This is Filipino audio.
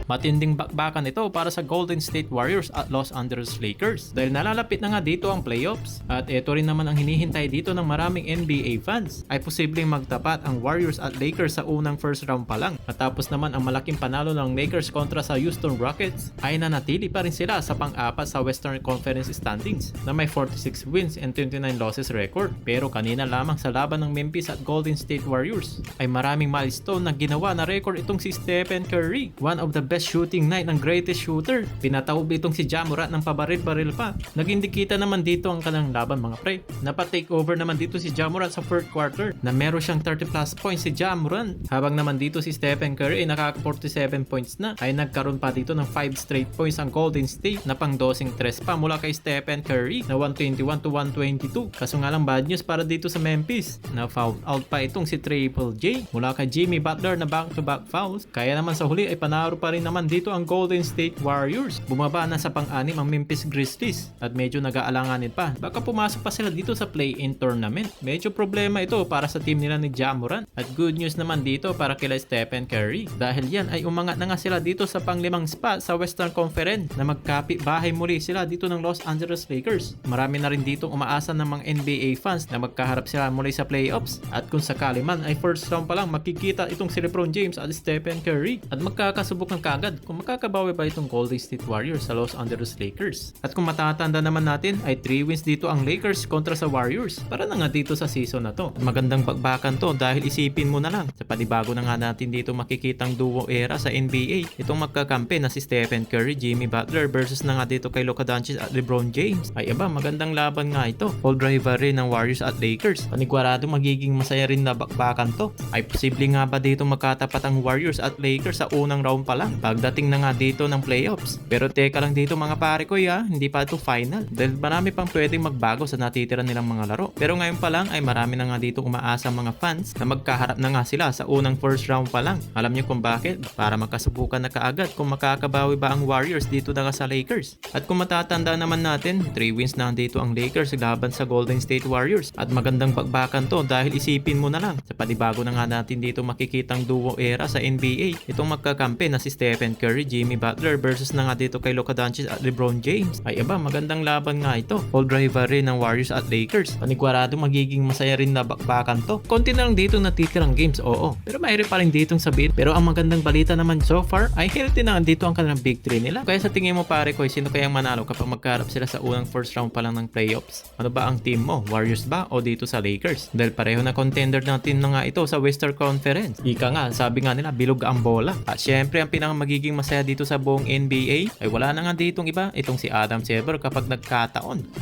Matinding bakbakan ito para sa Golden State Warriors at Los Angeles Lakers dahil nalalapit na nga dito ang playoffs. At ito rin naman ang hinihintay dito ng maraming NBA fans, ay posibleng magtapat ang Warriors at Lakers sa unang first round pa lang. At tapos naman ang malaking panalo ng Lakers kontra sa Houston Rockets, ay nanatili pa rin sila sa pang-apat sa Western Conference standings na may 46 wins and 29 losses record. Pero kanina lamang sa laban ng Memphis at Golden State Warriors ay maraming milestone na ginawa na record itong si Stephen Curry. One of the best shooting night ng greatest shooter. Pinatawag itong si Ja Morant ng pabaril-baril pa. Nag-indikita naman dito ang kanilang laban mga pre. Napa-take over naman dito si Ja Morant sa fourth quarter na meron siyang 30 plus points si Ja Morant. Habang naman dito si Stephen Curry ay nakaka-47 points na, ay nagkaroon pa dito ng 5 straight points ang Golden State na pang dosing tres pa mula kay Stephen Curry na 121 to 122. Kaso nga lang bad news para dito sa Memphis na foul out pa itong si Triple J mula kay Jimmy Butler na back-to-back fouls. Kaya naman sa huli ay panalo pa rin naman dito ang Golden State Warriors. Bumaba na sa pang-anim ang Memphis Grizzlies at medyo nag-aalanganin pa. Baka pumasok pa sila dito sa play-in tournament. Medyo problema ito para sa team nila ni Ja Morant. At good news naman dito para kila Stephen Curry dahil yan ay umangat na nga sila dito sa pang-limang spot sa Western Conference na magkapit bahay muli sila dito ng Los Angeles Lakers. Marami na rin dito umaasa ng mga NBA fans na magkaharap sila muli sa playoffs at kung sakali man ay first round pa lang makikita itong si LeBron James at Stephen Curry at magkakasubukan kagad kung makakabawi ba itong Golden State Warriors sa Los Angeles Lakers. At kung matatanda naman natin ay 3 wins dito ang Lakers kontra sa Warriors para na nga dito sa season na to. At magandang bagbakan to dahil isipin mo na lang sa panibago na nga natin dito makikitang duo era sa NBA itong magkakampi na si Stephen Curry, Jimmy Butler versus na nga dito kay Luka Doncic at LeBron James. Ay aba, magandang laban nga ito. Full rivalry ng Warriors at Lakers. Panigurado magiging masaya rin na bakbakan to. Ay posible nga ba dito magkatapat ang Warriors at Lakers sa unang round pa lang pagdating na nga dito ng playoffs. Pero teka lang dito mga pare ko hindi pa ito final dahil marami pang pwedeng magbago sa natitira nilang mga laro. Pero ngayon pa lang ay marami na nga dito umaasa mga fans na magkaharap na nga sila sa unang first round pa lang. Alam niyo kung bakit? Para makasubukan na kaagad kung makakabawi ba ang Warriors dito na sa Lakers. At kung matatanda naman natin, 3 wins na dito ang Lakers laban sa Golden State Warriors. At magandang bagbakan to dahil isipin mo na lang sa panibago na nga natin dito makikitang duo era sa NBA itong magkakampi na si Stephen Curry, Jimmy Butler versus na nga dito kay Luka Doncic at LeBron James. Ay aba, magandang laban nga ito. Full rivalry ng Warriors at Lakers. Panigurado magiging masaya rin na bakbakan to. Konti na lang dito natitirang games, oo. Pero mayroon pa rin ditong sabihin. Pero ang magandang balita naman so far ay healthy na dito ang kanilang big 3 nila. Kaya sa tingin mo pare ko, sino kayang manalo kapag magkaharap sila sa unang first round pa lang ng playoffs? Ano ba ang team mo? Warriors ba o dito sa Lakers? Dahil pareho na contender natin na nga ito sa Western Conference. Ika nga, sabi nga nila, bilog ang bola. At syempre ang pinaka magiging masaya dito sa buong NBA ay wala na nga ditong iba, itong si Adam Silver kapag nagkataon